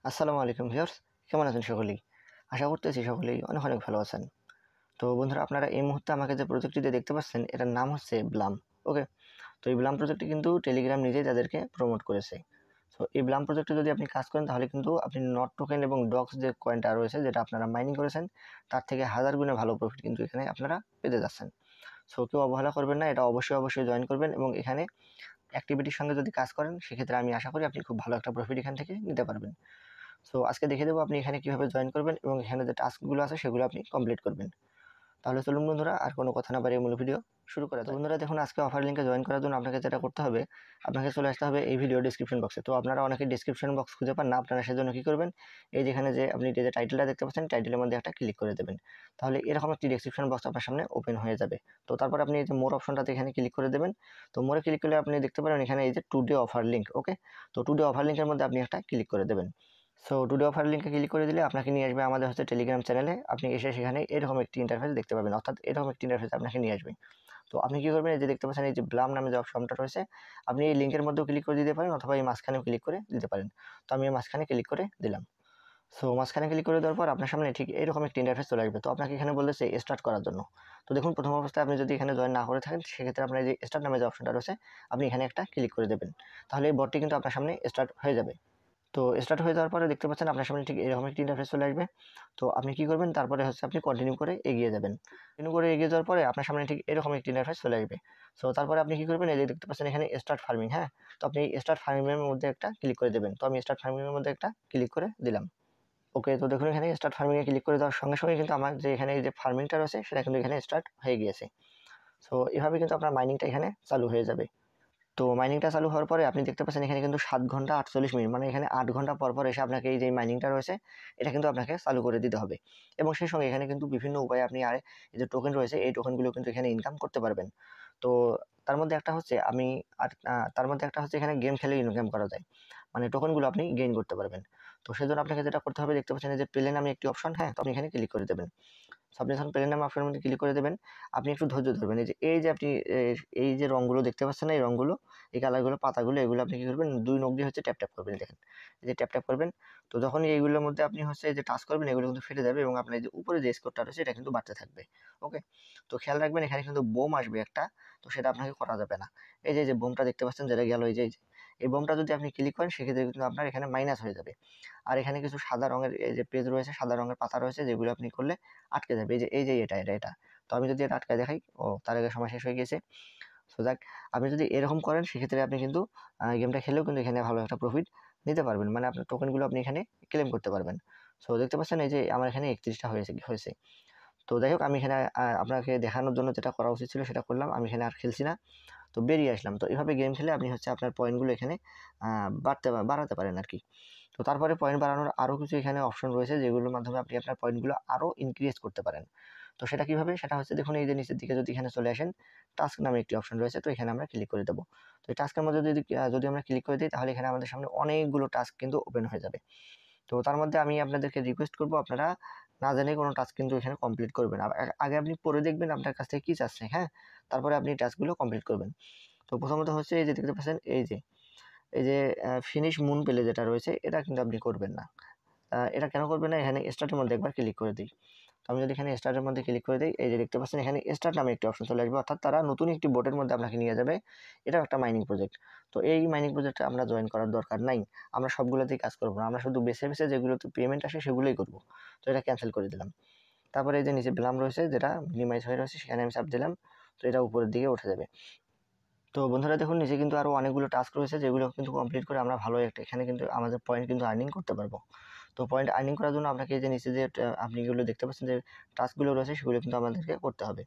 আসসালামু আলাইকুম ভিউয়ার্স, কেমন আছেন সকলেই? আশা করতেছি সকলেই অনেক অনেক ভালো আছেন। তো বন্ধুরা, আপনারা এই মুহূর্তে আমাকে যে প্রজেক্টটিতে দেখতে পাচ্ছেন এটার নাম হচ্ছে ব্লাম। ওকে, তো এই ব্লাম প্রজেক্টটি কিন্তু টেলিগ্রাম নিজেই তাদেরকে প্রমোট করেছে। সো এই ব্লাম প্রজেক্টে যদি আপনি কাজ করেন তাহলে কিন্তু আপনি নট টোকেন এবং ডক্স যে কয়েনটা রয়েছে যেটা আপনারা মাইনিং করেছেন তার থেকে হাজার গুণে ভালো প্রফিট কিন্তু এখানে আপনারা পেতে যাচ্ছেন। সো কেউ অবহেলা করবেন না, এটা অবশ্যই জয়েন করবেন এবং এখানে অ্যাক্টিভিটির সঙ্গে যদি কাজ করেন সেক্ষেত্রে আমি আশা করি আপনি খুব ভালো একটা প্রফিট এখান থেকে নিতে পারবেন। সো আজকে দেখিয়ে দেবো আপনি এখানে কিভাবে জয়েন করবেন এবং এখানে যে টাস্কগুলো আছে সেগুলো আপনি কমপ্লিট করবেন। তাহলে চলুন বন্ধুরা, আর কোনো কথা না বাড়িয়ে মূল ভিডিও শুরু করা যাক। বন্ধুরা দেখুন, আজকে অফার লিঙ্কে জয়েন করার জন্য আপনাকে যেটা করতে হবে, আপনাকে চলে আসতে হবে এই ভিডিও ডিসক্রিপশন বক্সে। তো আপনারা অনেকে ডিসক্রিপশন বক্স খুঁজে পান না, আপনারা সেজন্য কী করবেন, এই যেখানে যে আপনি যে টাইটেলটা দেখতে পাচ্ছেন টাইটেলের মধ্যে একটা ক্লিক করে দেবেন। তাহলে এরকম একটি ডিসক্রিপশন বক্স আপনার সামনে ওপেন হয়ে যাবে। তো তারপর আপনি এই যে মোর অপশনটাতে এখানে ক্লিক করে দেবেন। তো মোরে ক্লিক করলে আপনি দেখতে পারেন এখানে এই যে টুডে অফার লিঙ্ক। ওকে, তো টুডে অফার লিঙ্কের মধ্যে আপনি একটা ক্লিক করে দেবেন। সো টুডে অফার লিঙ্কে ক্লিক করে দিলে আপনাকে নিয়ে আসবে আমাদের টেলিগ্রাম চ্যানেলে। আপনি এসে সেখানে এরকম একটি ইন্টারফেস দেখতে পাবেন, অর্থাৎ এরকম একটি ইন্টারফেস আপনাকে নিয়ে আসবে। তো আপনি কী করবেন, এই যে দেখতে পাচ্ছেন এই যে ব্লাম নামে যে অপশনটা রয়েছে, আপনি এই লিঙ্কের মধ্যেও ক্লিক করে দিতে পারেন অথবা এই মাঝখানেও ক্লিক করে দিতে পারেন। তো আমি এই মাঝখানে ক্লিক করে দিলাম। সো মাঝখানে ক্লিক করে দেওয়ার পর আপনার সামনে ঠিক এরকম একটি ইন্টারফেস চলে আসবে। তো আপনাকে এখানে বলতেছে স্টার্ট করার জন্য। তো দেখুন, প্রথম অবস্থায় আপনি যদি এখানে জয়েন না করে থাকেন সেক্ষেত্রে আপনার এই যে স্টার্ট নামে যে অপশনটা রয়েছে আপনি এখানে একটা ক্লিক করে দেবেন। তাহলে এই বটটি কিন্তু আপনার সামনে স্টার্ট হয়ে যাবে। তো স্টার্ট হয়ে যাওয়ার পরে দেখতে পাচ্ছেন আপনার সামনে ঠিক এরকম একটি ইন্টারফেস চলে আসবে। তো আপনি কী করবেন, তারপরে আপনি কন্টিনিউ করে এগিয়ে যাবেন। কন্টিনিউ করে এগিয়ে যাওয়ার পরে আপনার সামনে ঠিক এরকম একটি ইন্টারফেস চলে আসবে। সো তারপরে আপনি কী করবেন, এই যে দেখতে পাচ্ছেন এখানে স্টার্ট ফার্মিং। হ্যাঁ, তো আপনি স্টার্ট ফার্মিংয়ের মধ্যে একটা ক্লিক করে দেবেন। তো আমি স্টার্ট ফার্মিংয়ের মধ্যে একটা ক্লিক করে দিলাম। ওকে, তো দেখুন এখানে স্টার্ট ফার্মিংয়ে ক্লিক করে দেওয়ার সঙ্গে সঙ্গে কিন্তু আমার যে এখানে এই যে ফার্মিংটা রয়েছে সেটা কিন্তু এখানে স্টার্ট হয়ে গিয়েছে। সো এভাবে কিন্তু আপনার মাইনিংটা এখানে চালু হয়ে যাবে। তো মাইনিংটা চালু হওয়ার পরে আপনি দেখতে পাচ্ছেন এখানে কিন্তু 7 ঘন্টা 48 মিনিট, মানে এখানে 8 ঘন্টা পর এসে আপনাকে এই যে মাইনিংটা রয়েছে এটা কিন্তু আপনাকে চালু করে দিতে হবে। এবং সেই সঙ্গে এখানে কিন্তু বিভিন্ন উপায়ে আপনি আর এই যে টোকেন রয়েছে এই টোকেনগুলো কিন্তু এখানে ইনকাম করতে পারবেন। তো তার মধ্যে একটা হচ্ছে তার মধ্যে একটা হচ্ছে এখানে গেম খেলে ইনকাম করা যায়, মানে টোকেনগুলো আপনি গেইন করতে পারবেন। তো সেজন্য আপনাকে যেটা করতে হবে, দেখতে পাচ্ছেন এই যে প্লে নামে একটি অপশন। হ্যাঁ, তো আপনি এখানে ক্লিক করে দেবেন। সো আপনি যখন প্লে নামে অপশনের মধ্যে ক্লিক করে দেবেন, আপনি একটু ধৈর্য ধরবেন। এই যে আপনি এই যে রঙগুলো দেখতে পাচ্ছেন না, এই রঙগুলো, এই কালারগুলো, পাতাগুলো, এগুলো আপনি কী করবেন, 2 নখ দিয়ে ট্যাপ করবেন। দেখেন, এই যে ট্যাপ করবেন। তো যখনই এইগুলোর মধ্যে আপনি এই যে টাচ করবেন এগুলো কিন্তু ফেটে যাবে এবং আপনার এই যে উপরে যে স্কোরটা রয়েছে এটা কিন্তু বাড়তে থাকবে। ওকে, তো খেয়াল রাখবেন এখানে কিন্তু বোম আসবে একটা, তো সেটা আপনাকে করা যাবে না। এই যে বোমটা দেখতে পাচ্ছেন যেটা গেল, এই বোমটা যদি আপনি ক্লিক করেন সেক্ষেত্রে কিন্তু আপনার এখানে মাইনাস হয়ে যাবে। আর এখানে কিছু সাদা রঙের এই যে পেজ রয়েছে, সাদা রঙের পাতা রয়েছে যেগুলো আপনি করলে আটকে যাবে। এই যে এটা। তো আমি যদি এটা আটকায় দেখাই, তার আগে সময় শেষ হয়ে গেছে। সো যাক, আপনি যদি এরকম করেন সেক্ষেত্রে আপনি কিন্তু গেমটা খেলেও কিন্তু এখানে ভালো একটা প্রফিট নিতে পারবেন, মানে আপনার টোকেনগুলো আপনি এখানে ক্লেম করতে পারবেন। সো দেখতে পাচ্ছেন এই যে আমার এখানে 31টা হয়েছে। তো যাই হোক, আমি এখানে আপনাকে দেখানোর জন্য যেটা করা উচিত ছিল সেটা করলাম। আমি এখানে আর খেলছি না, তো বেরিয়ে আসলাম। তো এভাবে গেম খেলে আপনি আপনার পয়েন্টগুলো এখানে বাড়াতে পারেন আর কি। তো তারপরে পয়েন্ট বাড়ানোর আরও কিছু এখানে অপশন রয়েছে যেগুলোর মাধ্যমে আপনি আপনার পয়েন্টগুলো আরও ইনক্রিজ করতে পারেন। তো সেটা কীভাবে, সেটা হচ্ছে দেখুন এই যে নিচের দিকে যদি এখানে চলে আসেন, টাস্ক নামে একটি অপশন রয়েছে। তো এখানে আমরা ক্লিক করে দেবো। তো এই টাস্কের মধ্যে যদি আমরা ক্লিক করে দিই তাহলে এখানে আমাদের সামনে অনেকগুলো টাস্ক কিন্তু ওপেন হয়ে যাবে। তো তার মধ্যে আমি আপনাদেরকে রিকোয়েস্ট করব, আপনারা না জেনে কোনো টাস্ক কিন্তু এখানে কমপ্লিট করবেন। আগে আপনি পড়ে দেখবেন আপনার কাছ থেকে কী চাচ্ছে। হ্যাঁ, তারপরে আপনি টাস্কগুলো কমপ্লিট করবেন। তো প্রথমত হচ্ছে এই যে দেখতে পাচ্ছেন এই যে ফিনিশ মুন পেলে যেটা রয়েছে এটা কিন্তু আপনি করবেন না। এটা কেন করবেন না, এখানে স্টার্টের মধ্যে একবার ক্লিক করে দিই। তো আমি যদি এখানে স্টার্টের মধ্যে ক্লিক করে দিই, এই যে দেখতে পাচ্ছেন এখানে স্টার্ট নামে একটি অপশন চলে আসবে, অর্থাৎ তারা নতুন একটি বোটের মধ্যে আপনাকে নিয়ে যাবে। এটাও একটা মাইনিং প্রজেক্ট। তো এই মাইনিং প্রজেক্টে আমরা জয়েন করার দরকার নাই। আমরা সবগুলোতেই কাজ করব না, আমরা শুধু বেছে যেগুলোতে পেমেন্ট আসে সেগুলোই করব। তো এটা ক্যান্সেল করে দিলাম। তারপরে এই যে নিচে ব্লাম রয়েছে যেটা মিনিমাইজ হয়ে রয়েছে সেখানে আমি চাপ দিলাম। তো এটা উপরের দিকে উঠে যাবে। তো বন্ধুরা দেখুন, নিচে কিন্তু আরও অনেকগুলো টাস্ক রয়েছে যেগুলো কিন্তু কমপ্লিট করে আমরা ভালো একটা এখানে কিন্তু আমাদের পয়েন্ট কিন্তু আর্নিং করতে পারবো। তো পয়েন্ট আর্নিং করার জন্য আপনাকে এই যে নিচে যে আপনি এগুলো দেখতে পাচ্ছেন যে টাস্কগুলো রয়েছে সেগুলো কিন্তু আমাদেরকে করতে হবে।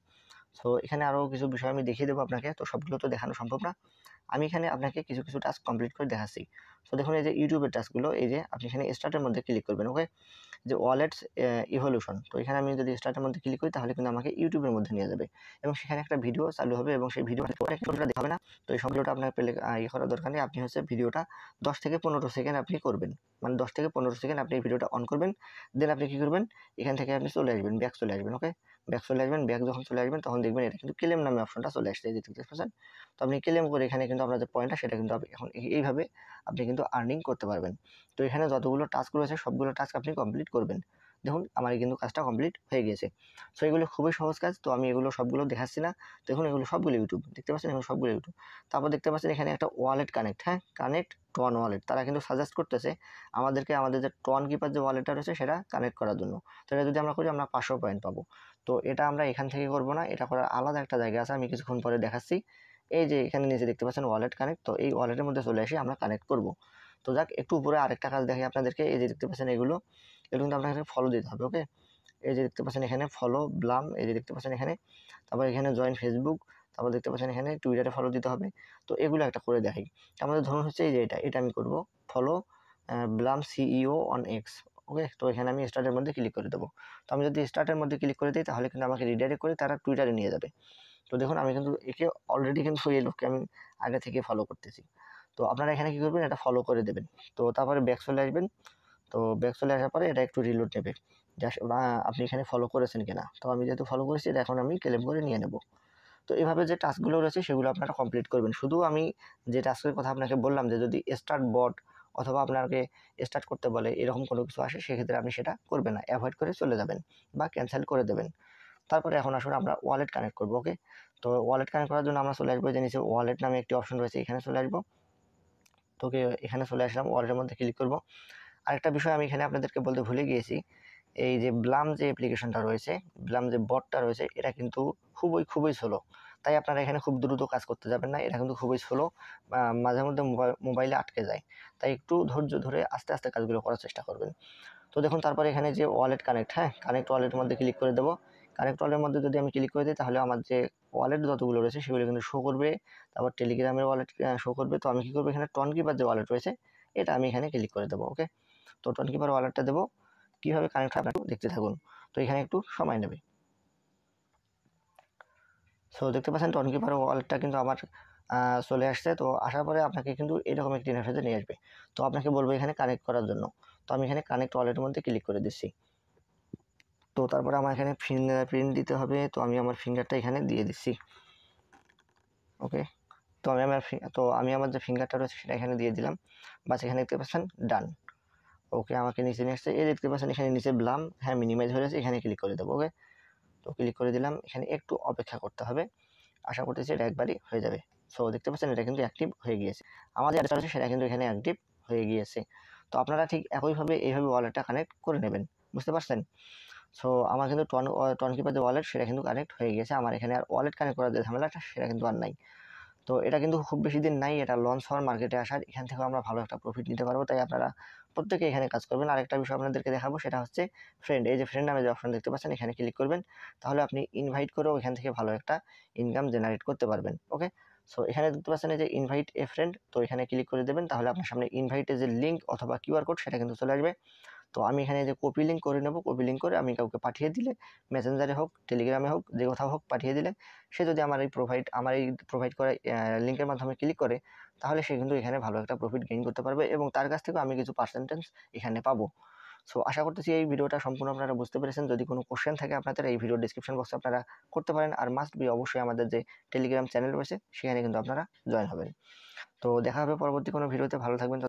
সো এখানে আরও কিছু বিষয় আমি দেখিয়ে দেবো আপনাকে, তো সবগুলো তো দেখানো সম্ভব না। আমি এখানে আপনাকে কিছু টাস্ক কমপ্লিট করে দেখাচ্ছি। সো দেখুন এই যে ইউটিউবের টাস্কগুলো, এই যে আপনি এখানে স্টার্টের মধ্যে ক্লিক করবেন। ওকে, যে ওয়ালেটস ইভলিউশন, তো এখানে আমি যদি স্টার্টের মধ্যে ক্লিক করি তাহলে কিন্তু আমাকে ইউটিউবের মধ্যে নিয়ে যাবে এবং সেখানে একটা ভিডিও চালু হবে এবং সেই ভিডিওটা দেখা হবে না। তো এই সব ভিডিওটা আপনার করার দরকার নেই। আপনি ভিডিওটা 10 থেকে 15 সেকেন্ড আপনি করবেন, মানে 10 থেকে 15 সেকেন্ড আপনি এই ভিডিওটা অন করবেন। দেন আপনি কী করবেন, এখান থেকে আপনি চলে আসবেন, ব্যাক চলে আসবেন। ওকে, ব্যাক যখন চলে আসবেন তখন দেখবেন এটা কিন্তু ক্লেম নামে অপশনটা চলে আসছে, এই যে দেখতে পাচ্ছেন। তো আপনি ক্লেম করে এখানে কিন্তু আপনার যে পয়েন্টটা সেটা কিন্তু এখন এইভাবে আপনি কিন্তু আর্নিং করতে পারবেন। তো এখানে যতগুলো টাস্ক রয়েছে সবগুলো টাস্ক আপনি কমপ্লিট করবেন। দেখুন আমার কিন্তু কাজটা কমপ্লিট হয়ে গিয়েছে। সো এগুলো খুবই সহজ কাজ, তো আমি এগুলো সবগুলো দেখাচ্ছি না। দেখুন এগুলো সবগুলো ইউটিউব, দেখতে পাচ্ছেন এগুলো সবগুলো ইউটিউব। তারপর দেখতে পাচ্ছেন এখানে একটা ওয়ালেট কানেক্ট, হ্যাঁ কানেক্ট টন ওয়ালেট, তারা কিন্তু সাজেস্ট করতেছে আমাদেরকে আমাদের যে টন কিপার যে ওয়ালেটটা রয়েছে সেটা কানেক্ট করার জন্য। তো এটা যদি আমরা করি আমরা 500 পয়েন্ট পাবো। তো এটা আমরা এখান থেকে করবো না, এটা করার আলাদা একটা জায়গা আছে, আমি কিছুক্ষণ পরে দেখাচ্ছি। এই যে এখানে নিচে দেখতে পাচ্ছেন ওয়ালেট কানেক্ট, তো এই ওয়ালেটের মধ্যে চলে এসে আমরা কানেক্ট করব। তো যাক একটু উপরে আরেকটা কাজ দেখে আপনাদেরকে, এই যে দেখতে পাচ্ছেন এগুলো কিন্তু আপনাকে ফলো দিতে হবে। ওকে, এই যে দেখতে পাচ্ছেন এখানে ফলো ব্লাম, এই যে দেখতে পাচ্ছেন এখানে, তারপর এখানে জয়েন ফেসবুক, তারপর দেখতে পাচ্ছেন এখানে টুইটারে ফলো দিতে হবে। তো এগুলো একটা করে দেখাই। আমাদের ধরুন হচ্ছে এই যে এটা আমি করব follow Blum CEO on X. Okay, তো এখানে আমি স্টার্টের মধ্যে ক্লিক করে দেবো। তো আমি যদি স্টার্টের মধ্যে ক্লিক করে দিই তাহলে কিন্তু আমাকে রিডাইরেক্ট করে তারা টুইটারে নিয়ে যাবে। তো দেখুন আমি কিন্তু একে অলরেডি কিন্তু এই লোককে আমি আগে থেকে ফলো করতেছি। তো আপনারা এখানে কি করবেন, এটা ফলো করে দেবেন। তো তারপরে ব্যাক চলে আসবেন। তো ব্যাক চলে আসার পরে এটা একটু রিলোড নেবে, জাস্ট আপনি এখানে ফলো করেছেন কিনা। তো আমি যেহেতু ফলো করেছি এটা এখন আমি ক্লেম করে নিয়ে নেব। তো এভাবে যে টাস্কগুলো রয়েছে সেগুলো আপনারা কমপ্লিট করবেন। শুধু আমি যে টাস্কের কথা আপনাকে বললাম যে যদি স্টার্ট বট অথবা আপনাকে স্টার্ট করতে বলে এরকম কোনো কিছু আসে সেক্ষেত্রে আপনি সেটা করবেন না, অ্যাভয়েড করে চলে যাবেন বা ক্যান্সেল করে দেবেন। তারপরে এখন আসুন আমরা ওয়ালেট কানেক্ট করবো। ওকে, তো ওয়ালেট কানেক্ট করার জন্য আমরা চলে আসবো যে নিচে ওয়ালেট নামে একটি অপশন রয়েছে, এখানে চলে আসবো। তো এখানে চলে আসলাম, ওয়ালেটের মধ্যে ক্লিক করবো। আরেকটা বিষয় আমি এখানে আপনাদেরকে বলতে ভুলে গিয়েছি, এই যে ব্লাম যে অ্যাপ্লিকেশনটা রয়েছে, ব্লাম যে বটটা রয়েছে এটা কিন্তু খুবই স্লো। তাই আপনারা এখানে খুব দ্রুত কাজ করতে যাবেন না, এটা কিন্তু খুবই স্লো, মাঝে মধ্যে মোবাইলে আটকে যায়। তাই একটু ধৈর্য ধরে আস্তে আস্তে কাজগুলো করার চেষ্টা করবেন। তো দেখুন তারপরে এখানে যে ওয়ালেট কানেক্ট, হ্যাঁ কানেক্ট ওয়ালেটের মধ্যে ক্লিক করে দেবো। কানেক্ট ওয়ালেটের মধ্যে যদি আমি ক্লিক করে দিই তাহলে আমার যে ওয়ালেট যতগুলো রয়েছে সেগুলো কিন্তু শো করবে। তারপর টেলিগ্রামের ওয়ালেট শো করবে। তো আমি কী করবো, এখানে টন কিপার যে ওয়ালেট রয়েছে এটা আমি এখানে ক্লিক করে দেবো। ওকে, তো টন কিপার ওয়ালেটটা দেবো, কীভাবে কানেক্ট হয় আপনারা দেখতে থাকুন। তো এখানে একটু সময় নেবে। সো দেখতে পাচ্ছেন টন কিপার ওয়ালেটটা কিন্তু আমার চলে আসছে। তো আসার পরে আপনাকে কিন্তু এরকম একটি ইন্টারফেসে নিয়ে আসবে। তো আপনাকে বলবো এখানে কানেক্ট করার জন্য। তো আমি এখানে কানেক্ট ওয়ালেটের মধ্যে ক্লিক করে দিচ্ছি। তো তারপরে আমার এখানে ফিঙ্গারপ্রিন্ট দিতে হবে। তো আমি আমার ফিঙ্গারটা এখানে দিয়ে দিচ্ছি। ওকে, তো আমি আমার যে ফিঙ্গারটা রয়েছে সেটা এখানে দিয়ে দিলাম। বাস এখানে দেখতে পাচ্ছেন ডান। ওকে, আমাকে নিচে নিয়ে আসছে, এই দেখতে পাচ্ছেন এখানে নিচে ব্লাম, হ্যাঁ মিনিমাইজ হয়ে গেছে, এখানে ক্লিক করে দেবো। ওকে, তো ক্লিক করে দিলাম, এখানে একটু অপেক্ষা করতে হবে। আশা করতেছি এটা একবারই হয়ে যাবে। সো দেখতে পাচ্ছেন এটা কিন্তু অ্যাক্টিভ হয়ে গিয়েছে, আমার যে অ্যাড্রেসটা রয়েছে সেটা কিন্তু এখানে অ্যাক্টিভ হয়ে গিয়েছে। তো আপনারা ঠিক একইভাবে এইভাবে ওয়ালেটটা কানেক্ট করে নেবেন, বুঝতে পারছেন। সো আমার কিন্তু টন কিপার যে ওয়ালেট সেটা কিন্তু কানেক্ট হয়ে গিয়েছে, আমার এখানে আর ওয়ালেট কানেক্ট করার যে ঝামেলাটা সেটা কিন্তু আর নাই। তো এটা কিন্তু খুব বেশি দিন নাই, এটা লঞ্চ হওয়ার মার্কেটে আসার, এখান থেকেও আমরা ভালো একটা প্রফিট নিতে পারবো। তাই আপনারা প্রত্যেকে এখানে কাজ করবেন। আরেকটা বিষয় আপনাদেরকে দেখাবো, সেটা হচ্ছে ফ্রেন্ড। এই যে ফ্রেন্ড নামে যে অপশন দেখতে পাচ্ছেন এখানে ক্লিক করবেন, তাহলে আপনি ইনভাইট করেও এখান থেকে ভালো একটা ইনকাম জেনারেট করতে পারবেন। ওকে, সো এখানে দেখতে পাচ্ছেন এই যে ইনভাইট এ ফ্রেন্ড, তো এখানে ক্লিক করে দেবেন, তাহলে আপনার সামনে ইনভাইটের যে লিঙ্ক অথবা কিউআর কোড সেটা কিন্তু চলে আসবে। তো আমি এখানে যে কপি লিঙ্ক করে নেব, কপি লিঙ্ক করে আমি কাউকে পাঠিয়ে দিলে, মেসেঞ্জারে হোক টেলিগ্রামে হোক যে কোথাও হোক পাঠিয়ে দিলে, সে যদি আমার এই প্রোভাইড করা লিঙ্কের মাধ্যমে ক্লিক করে, তাহলে সে কিন্তু এখানে ভালো একটা প্রফিট গেইন করতে পারবে এবং তার কাছ থেকেও আমি কিছু পার্সেন্টেজ এখানে পাবো। সো আশা করতেছি এই ভিডিওটা সম্পূর্ণ আপনারা বুঝতে পেরেছেন। যদি কোনো কোশ্চেন থাকে আপনাদের, এই ভিডিও ডিসক্রিপশন বক্সে আপনারা করতে পারেন। আর মাস্ট বি অবশ্যই আমাদের যে টেলিগ্রাম চ্যানেল রয়েছে সেখানে কিন্তু আপনারা জয়েন হবেন। তো দেখা হবে পরবর্তী কোনো ভিডিওতে, ভালো থাকবেন।